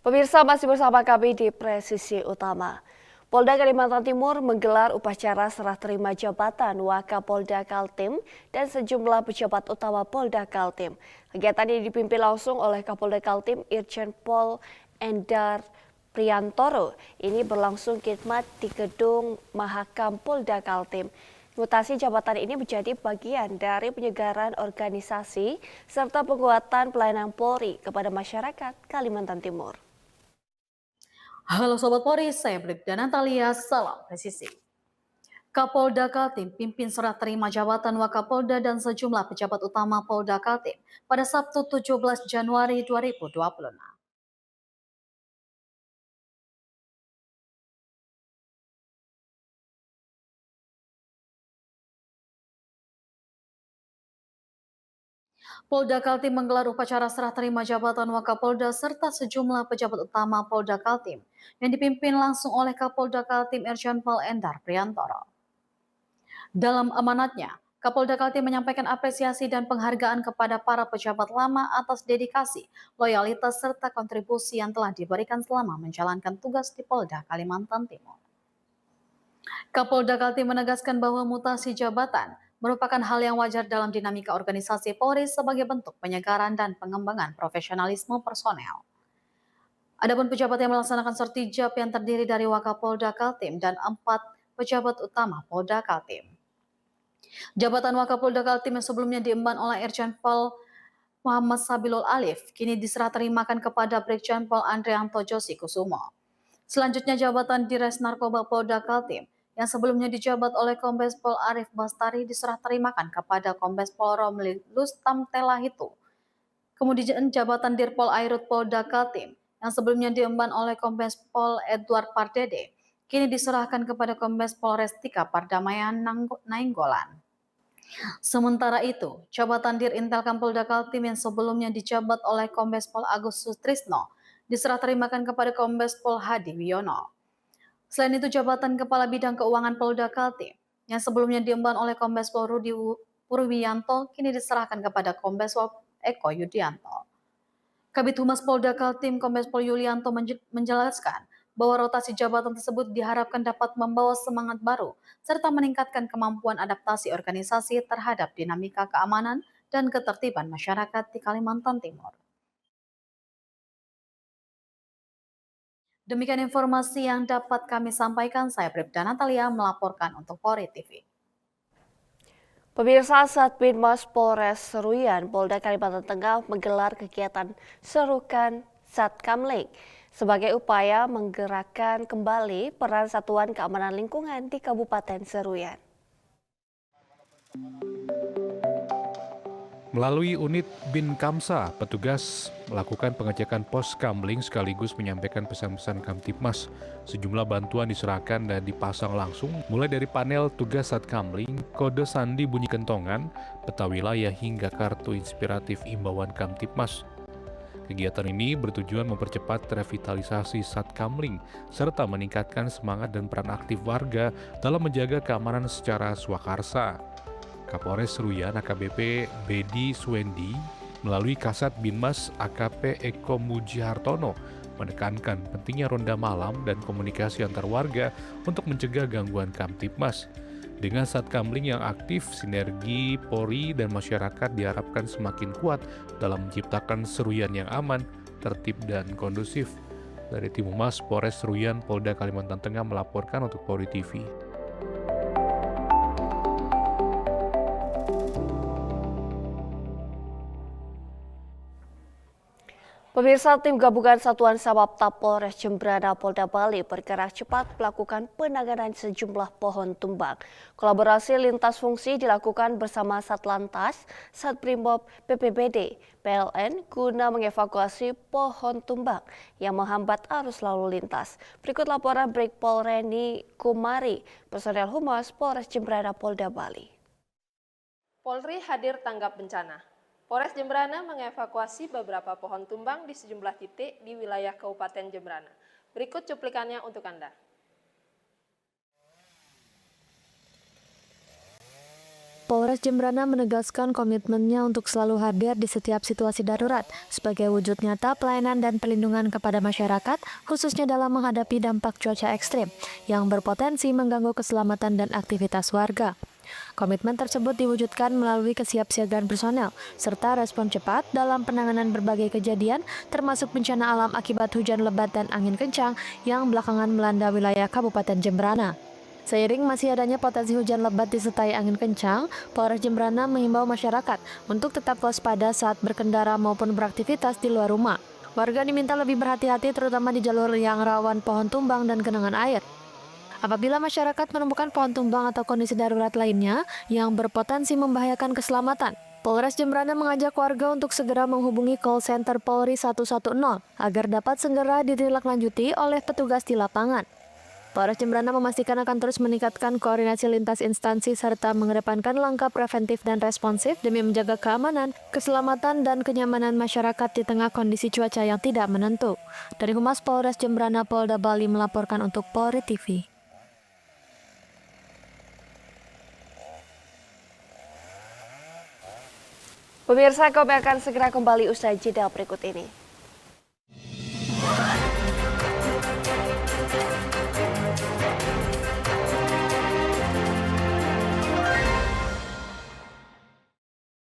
Pemirsa masih bersama kami di Presisi Utama. Polda Kalimantan Timur menggelar upacara serah terima jabatan Wakapolda Kaltim dan sejumlah pejabat utama Polda Kaltim. Kegiatan ini dipimpin langsung oleh Kapolda Kaltim Irjen Pol Endar Priantoro. Ini berlangsung khidmat di Gedung Mahakam Polda Kaltim. Mutasi jabatan ini menjadi bagian dari penyegaran organisasi serta penguatan pelayanan Polri kepada masyarakat Kalimantan Timur. Halo Sobat Polri, saya Bribda Natalia, salam presisi. Kapolda Kaltim pimpin serah terima jabatan Wakapolda dan sejumlah pejabat utama Polda Kaltim pada Sabtu 17 Januari 2026. Polda Kaltim menggelar upacara serah terima jabatan Wakapolda serta sejumlah pejabat utama Polda Kaltim yang dipimpin langsung oleh Kapolda Kaltim Irjen Pol Endar Priantoro. Dalam amanatnya, Kapolda Kaltim menyampaikan apresiasi dan penghargaan kepada para pejabat lama atas dedikasi, loyalitas, serta kontribusi yang telah diberikan selama menjalankan tugas di Polda Kalimantan Timur. Kapolda Kaltim menegaskan bahwa mutasi jabatan merupakan hal yang wajar dalam dinamika organisasi Polri sebagai bentuk penyegaran dan pengembangan profesionalisme personel. Adapun pejabat yang melaksanakan sertijab yang terdiri dari Wakapolda Kaltim dan 4 pejabat utama Polda Kaltim. Jabatan Wakapolda Kaltim yang sebelumnya diemban oleh Irjen Pol Muhammad Sabilul Alif kini diserah terimakan kepada Brigjen Pol Andrianto Josi Kusumo. Selanjutnya jabatan Dires Narkoba Polda Kaltim yang sebelumnya dijabat oleh Kombes Pol Arif Bastari diserah terimakan kepada Kombes Pol Romli Lustam Telahitu. Kemudian jabatan Dirpol Airut Polda Kaltim yang sebelumnya diemban oleh Kombes Pol Edward Pardede kini diserahkan kepada Kombes Pol Restika Pardamaian Nainggolan. Sementara itu, jabatan Dir Intelkam Polda Kaltim yang sebelumnya dijabat oleh Kombes Pol Agus Sutrisno diserah terimakan kepada Kombes Pol Hadi Wiono. Selain itu, jabatan Kepala Bidang Keuangan Polda Kaltim yang sebelumnya diemban oleh Kombes Pol Rudi Purwiyanto kini diserahkan kepada Kombes Pol Eko Yudianto. Kabid Humas Polda Kaltim Kombes Pol Yulianto menjelaskan bahwa rotasi jabatan tersebut diharapkan dapat membawa semangat baru serta meningkatkan kemampuan adaptasi organisasi terhadap dinamika keamanan dan ketertiban masyarakat di Kalimantan Timur. Demikian informasi yang dapat kami sampaikan. Saya Bribda Natalia melaporkan untuk Polri TV. Pemirsa, Satbinmas Polres Seruyan, Polda Kalimantan Tengah menggelar kegiatan Serukan Satkamling sebagai upaya menggerakkan kembali peran Satuan Keamanan Lingkungan di Kabupaten Seruyan. Melalui unit Binkamsa, petugas melakukan pengecekan pos kamling sekaligus menyampaikan pesan-pesan Kamtipmas. Sejumlah bantuan diserahkan dan dipasang langsung, mulai dari panel tugas Satkamling, kode sandi bunyi kentongan, peta wilayah hingga kartu inspiratif imbauan Kamtipmas. Kegiatan ini bertujuan mempercepat revitalisasi Satkamling serta meningkatkan semangat dan peran aktif warga dalam menjaga keamanan secara swakarsa. Kapolres Seruyan AKBP Bedi Suwendi melalui Kasat Binmas AKP Eko Mujihartono menekankan pentingnya ronda malam dan komunikasi antar warga untuk mencegah gangguan Kamtipmas. Dengan Satkamling yang aktif, sinergi Polri dan masyarakat diharapkan semakin kuat dalam menciptakan Seruyan yang aman, tertib dan kondusif. Dari Tim Humas Polres Seruyan Polda Kalimantan Tengah melaporkan untuk Polri TV. Pemirsa, tim gabungan Satuan Samapta Polres Jembrana Polda Bali bergerak cepat melakukan penanganan sejumlah pohon tumbang. Kolaborasi lintas fungsi dilakukan bersama Satlantas, Satbrimob, BPBD, PLN guna mengevakuasi pohon tumbang yang menghambat arus lalu lintas. Berikut laporan Brigpol Reni Kumari, personel Humas Polres Jembrana Polda Bali. Polri hadir tanggap bencana. Polres Jembrana mengevakuasi beberapa pohon tumbang di sejumlah titik di wilayah Kabupaten Jembrana. Berikut cuplikannya untuk Anda. Polres Jembrana menegaskan komitmennya untuk selalu hadir di setiap situasi darurat sebagai wujud nyata pelayanan dan perlindungan kepada masyarakat, khususnya dalam menghadapi dampak cuaca ekstrim yang berpotensi mengganggu keselamatan dan aktivitas warga. Komitmen tersebut diwujudkan melalui kesiapsiagaan personel serta respon cepat dalam penanganan berbagai kejadian termasuk bencana alam akibat hujan lebat dan angin kencang yang belakangan melanda wilayah Kabupaten Jembrana. Seiring masih adanya potensi hujan lebat disertai angin kencang, Polres Jembrana mengimbau masyarakat untuk tetap waspada saat berkendara maupun beraktivitas di luar rumah. Warga diminta lebih berhati-hati terutama di jalur yang rawan pohon tumbang dan genangan air. Apabila masyarakat menemukan pohon tumbang atau kondisi darurat lainnya yang berpotensi membahayakan keselamatan, Polres Jembrana mengajak warga untuk segera menghubungi call center Polri 110 agar dapat segera ditindaklanjuti oleh petugas di lapangan. Polres Jembrana memastikan akan terus meningkatkan koordinasi lintas instansi serta mengedepankan langkah preventif dan responsif demi menjaga keamanan, keselamatan, dan kenyamanan masyarakat di tengah kondisi cuaca yang tidak menentu. Dari Humas Polres Jembrana, Polda Bali melaporkan untuk Polri TV. Pemirsa, kami akan segera kembali usai jeda berikut ini.